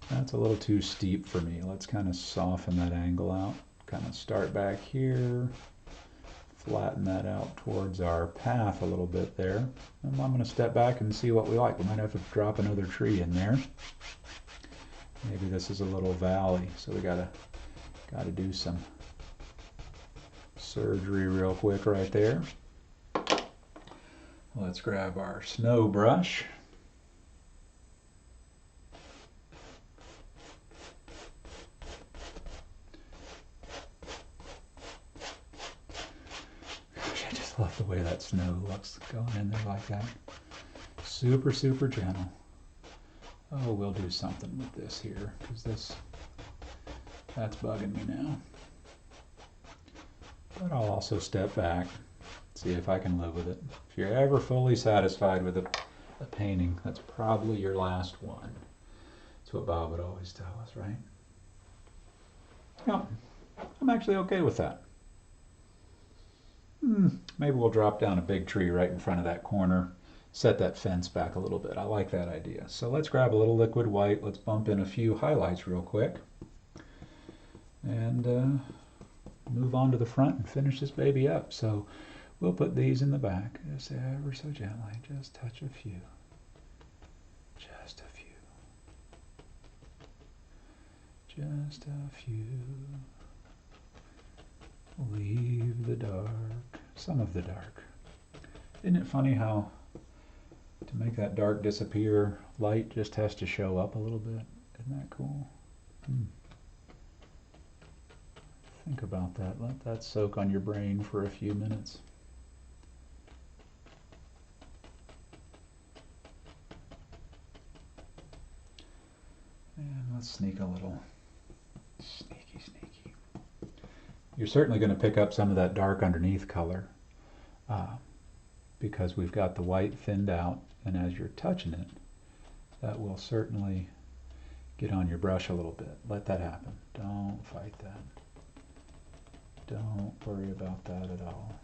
That's a little too steep for me. Let's kind of soften that angle out. Kind of start back here. Flatten that out towards our path a little bit there. And I'm going to step back and see what we like. We might have to drop another tree in there. Maybe this is a little valley, so we gotta do some surgery real quick right there. Let's grab our snow brush. Gosh, I just love the way that snow looks going in there like that. Super, super gentle. Oh, we'll do something with this here, because that's bugging me now. But I'll also step back, see if I can live with it. If you're ever fully satisfied with a painting, that's probably your last one. That's what Bob would always tell us, right? Yeah, I'm actually okay with that. Maybe we'll drop down a big tree right in front of that corner, set that fence back a little bit. I like that idea. So let's grab a little liquid white. Let's bump in a few highlights real quick. And move on to the front and finish this baby up. So we'll put these in the back, just ever so gently, just touch a few, just a few, just a few. Leave the dark, some of the dark. Isn't it funny how to make that dark disappear, light just has to show up a little bit? Isn't that cool? Think about that. Let that soak on your brain for a few minutes. And let's sneak a little. Sneaky, sneaky. You're certainly going to pick up some of that dark underneath color because we've got the white thinned out, and as you're touching it, that will certainly get on your brush a little bit. Let that happen. Don't fight that. Don't worry about that at all.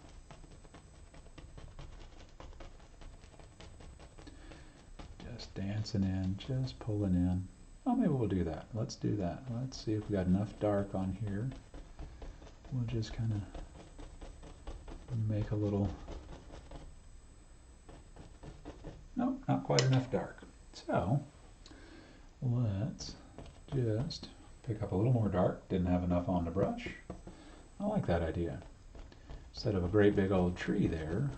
Just dancing in, just pulling in. Oh, maybe we'll do that. Let's do that. Let's see if we got enough dark on here. We'll just kind of make a little... Nope, not quite enough dark. So, let's just pick up a little more dark. Didn't have enough on the brush. I like that idea. Instead of a great big old tree there,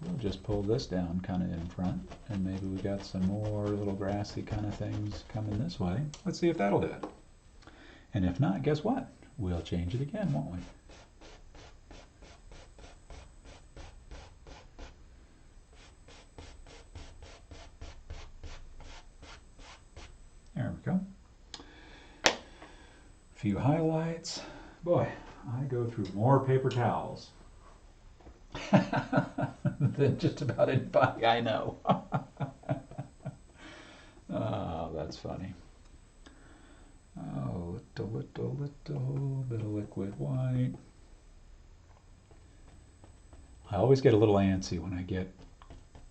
we'll just pull this down kind of in front, and maybe we got some more little grassy kind of things coming this way. Let's see if that'll do it. And if not, guess what? We'll change it again, won't we? There we go. A few highlights. Boy, I go through more paper towels than just about anybody I know. Oh, that's funny. Oh, little bit of liquid white. I always get a little antsy when I get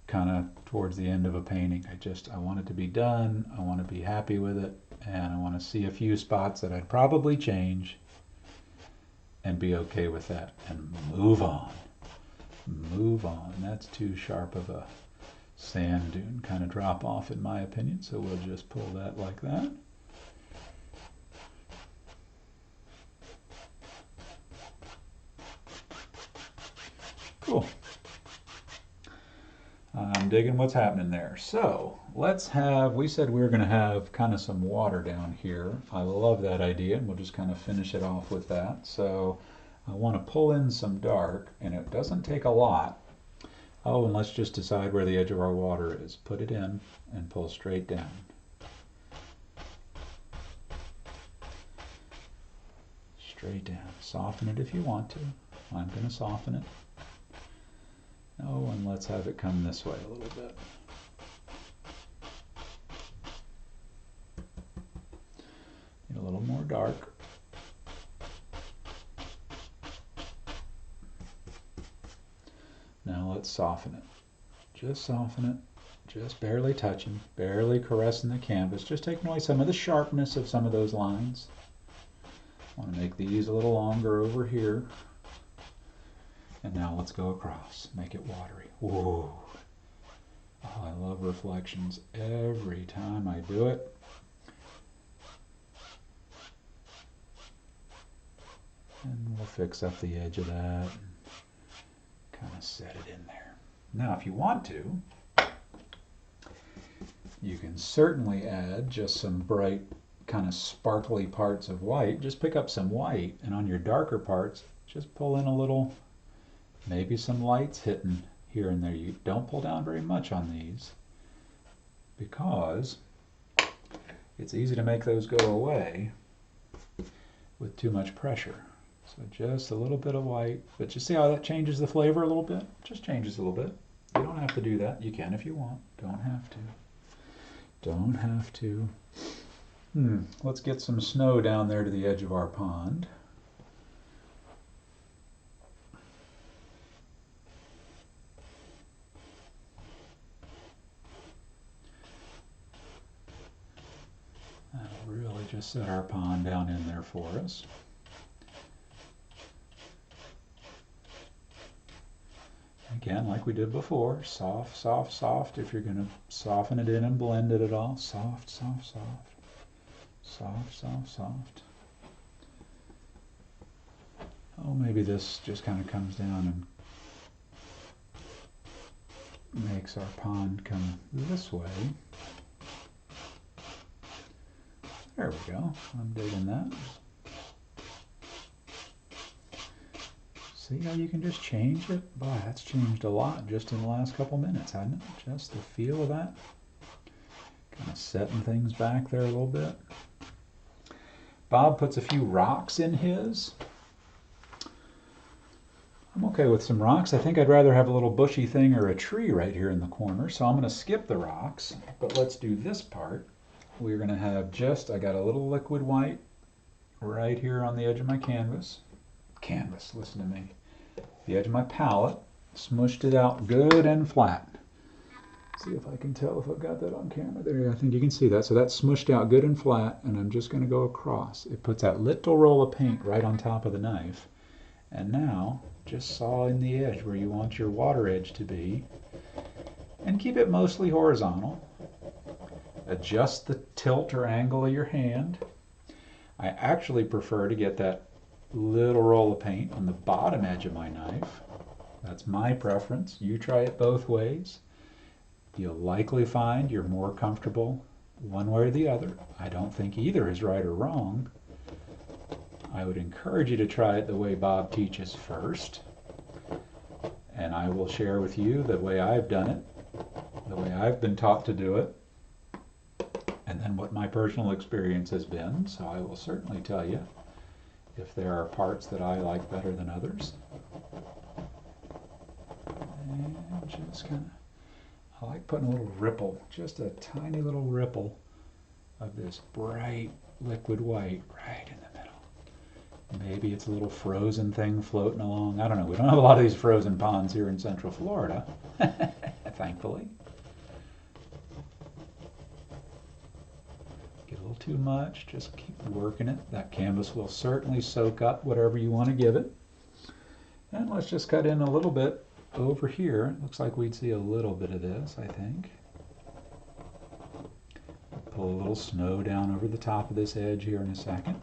kind of towards the end of a painting. I want it to be done, I want to be happy with it, and I want to see a few spots that I'd probably change and be okay with that and move on. Move on. That's too sharp of a sand dune kind of drop off in my opinion, so we'll just pull that like that. Cool. I'm digging what's happening there. So let's have, we said we were going to have kind of some water down here. I love that idea, and we'll just kind of finish it off with that. So I want to pull in some dark, and it doesn't take a lot. Oh, and let's just decide where the edge of our water is. Put it in and pull straight down. Straight down. Soften it if you want to. I'm going to soften it. Oh, and let's have it come this way a little bit. Need a little more dark. Now let's soften it. Just soften it. Just barely touching, barely caressing the canvas. Just taking away some of the sharpness of some of those lines. I want to make these a little longer over here. And now let's go across, make it watery. Whoa. Oh, I love reflections every time I do it. And we'll fix up the edge of that and kind of set it in there. Now, if you want to, you can certainly add just some bright, kind of sparkly parts of white. Just pick up some white, and on your darker parts, just pull in a little, maybe some lights hitting here and there. You don't pull down very much on these because it's easy to make those go away with too much pressure. So just a little bit of white, but you see how that changes the flavor a little bit? Just changes a little bit. You don't have to do that. You can if you want. Don't have to. Don't have to. Let's get some snow down there to the edge of our pond. Really just set our pond down in there for us. Again, like we did before, soft, soft, soft. If you're going to soften it in and blend it at all, soft, soft, soft. Soft, soft, soft. Oh, maybe this just kind of comes down and makes our pond come this way. There we go. I'm digging that. See how you can just change it? Boy, that's changed a lot just in the last couple minutes, hasn't it? Just the feel of that. Kind of setting things back there a little bit. Bob puts a few rocks in his. I'm okay with some rocks. I think I'd rather have a little bushy thing or a tree right here in the corner, so I'm going to skip the rocks. But let's do this part. We're going to have just, I got a little liquid white right here on the edge of my canvas. Listen to me. The edge of my palette, smushed it out good and flat. See if I can tell if I've got that on camera. There, I think you can see that. So that's smushed out good and flat, and I'm just going to go across. It puts that little roll of paint right on top of the knife. And now, just saw in the edge where you want your water edge to be, and keep it mostly horizontal. Adjust the tilt or angle of your hand. I actually prefer to get that little roll of paint on the bottom edge of my knife. That's my preference. You try it both ways. You'll likely find you're more comfortable one way or the other. I don't think either is right or wrong, I would encourage you to try it the way Bob teaches first. And I will share with you the way I've done it, the way I've been taught to do it, and then what my personal experience has been. So I will certainly tell you if there are parts that I like better than others. And just kind of, I like putting a little ripple, just a tiny little ripple of this bright liquid white right in the middle. Maybe it's a little frozen thing floating along. I don't know. We don't have a lot of these frozen ponds here in Central Florida, thankfully. Get a little too much, just keep working it. That canvas will certainly soak up whatever you want to give it. And let's just cut in a little bit over here. Looks like we'd see a little bit of this, I think. Pull a little snow down over the top of this edge here in a second,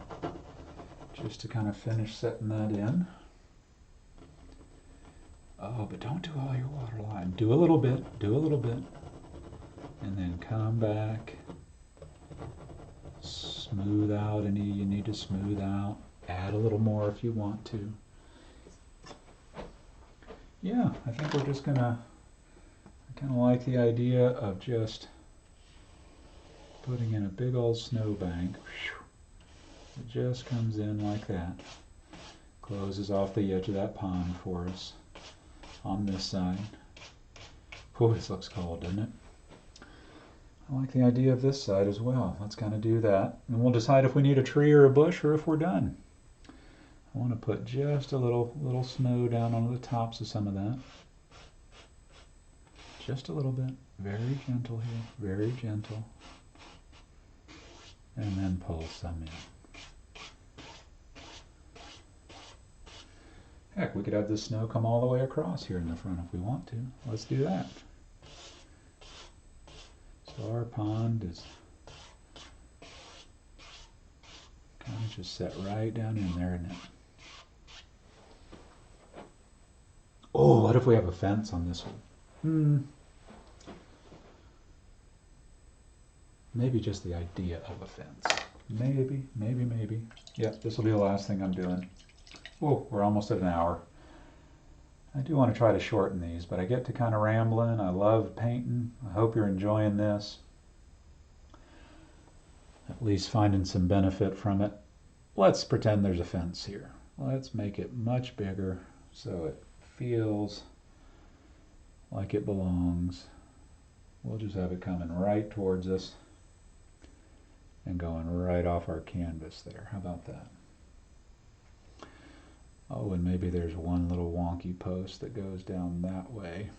just to kind of finish setting that in. Oh, but don't do all your waterline. Do a little bit, and then come back. Smooth out any you need to smooth out. Add a little more if you want to. Yeah, I think we're just gonna, I kind of like the idea of just putting in a big old snowbank. It just comes in like that. Closes off the edge of that pond for us on this side. Oh, this looks cold, doesn't it? I like the idea of this side as well. Let's kind of do that. And we'll decide if we need a tree or a bush or if we're done. I want to put just a little snow down on the tops of some of that. Just a little bit. Very gentle here. Very gentle. And then pull some in. Heck, we could have this snow come all the way across here in the front if we want to. Let's do that. So our pond is kind of just set right down in there, isn't it? Oh, what if we have a fence on this one? Maybe just the idea of a fence. Maybe. Yep, this will be the last thing I'm doing. Oh, we're almost at an hour. I do want to try to shorten these, but I get to kind of rambling. I love painting. I hope you're enjoying this. At least finding some benefit from it. Let's pretend there's a fence here. Let's make it much bigger so it feels like it belongs. We'll just have it coming right towards us and going right off our canvas there. How about that? Oh, and maybe there's one little wonky post that goes down that way.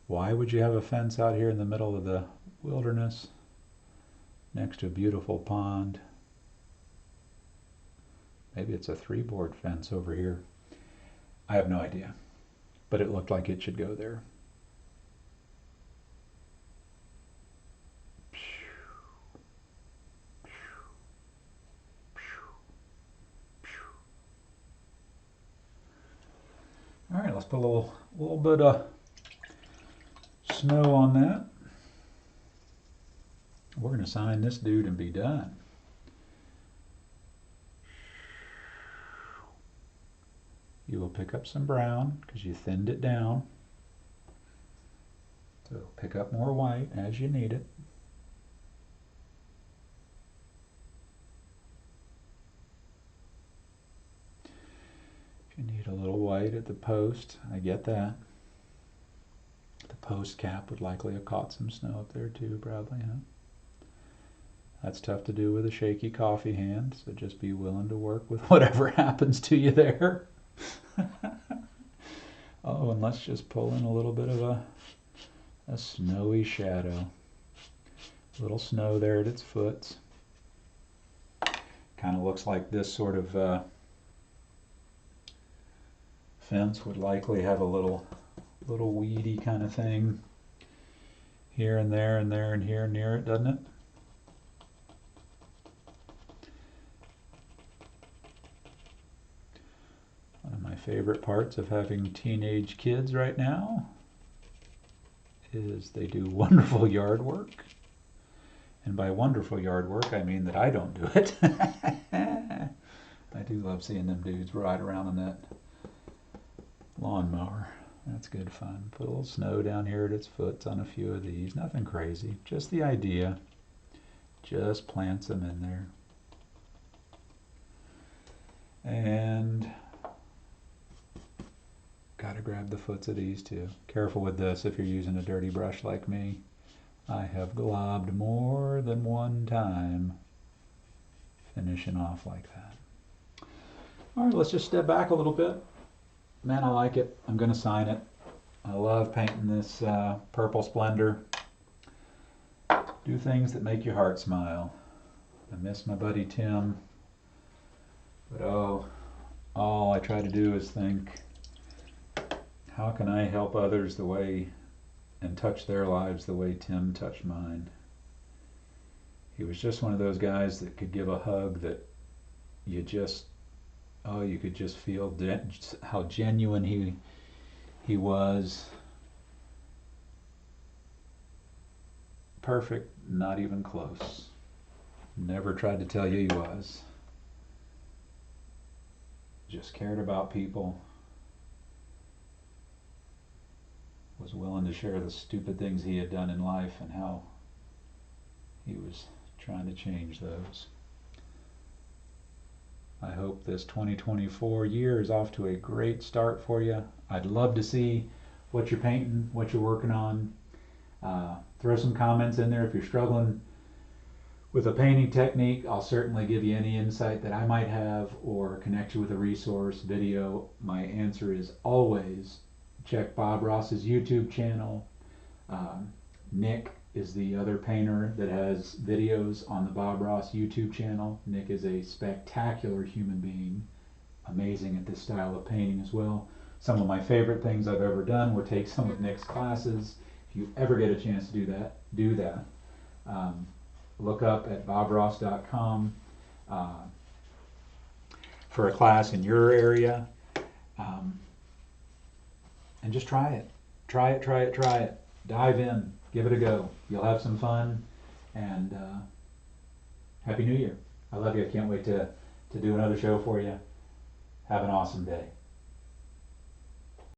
Why would you have a fence out here in the middle of the wilderness next to a beautiful pond? Maybe it's a 3-board fence over here. I have no idea, but it looked like it should go there. All right, let's put a little bit of snow on that. We're going to sign this dude and be done. You will pick up some brown because you thinned it down. So pick up more white as you need it. If you need a little white at the post, I get that. The post cap would likely have caught some snow up there too, probably, huh? That's tough to do with a shaky coffee hand, so just be willing to work with whatever happens to you there. Oh, and let's just pull in a little bit of a snowy shadow. A little snow there at its foot. Kind of looks like this sort of fence would likely have a little weedy kind of thing here and there and there and here near it, doesn't it? One of my favorite parts of having teenage kids right now is they do wonderful yard work And by wonderful yard work, I mean that I don't do it. I do love seeing them dudes ride around on that lawnmower. That's good fun. Put a little snow down here at its foot on a few of these. Nothing crazy. Just the idea. Just plants them in there. And got to grab the foots of these too. Careful with this if you're using a dirty brush like me. I have globbed more than one time finishing off like that. All right, let's just step back a little bit. Man, I like it. I'm going to sign it. I love painting this purple Splendor. Do things that make your heart smile. I miss my buddy Tim. But all I try to do is think, how can I help others the way and touch their lives the way Tim touched mine? He was just one of those guys that could give a hug that you could just feel how genuine he was. Perfect, not even close. Never tried to tell you he was. Just cared about people. Was willing to share the stupid things he had done in life and how he was trying to change those. I hope this 2024 year is off to a great start for you. I'd love to see what you're painting, what you're working on. Throw some comments in there if you're struggling with a painting technique. I'll certainly give you any insight that I might have or connect you with a resource, video. My answer is always check Bob Ross's YouTube channel. Nick is the other painter that has videos on the Bob Ross YouTube channel. Nick is a spectacular human being, amazing at this style of painting as well. Some of my favorite things I've ever done were take some of Nick's classes. If you ever get a chance to do that. Look up at bobross.com for a class in your area. And just try it. Try it. Dive in. Give it a go. You'll have some fun. And Happy New Year. I love you. I can't wait to do another show for you. Have an awesome day.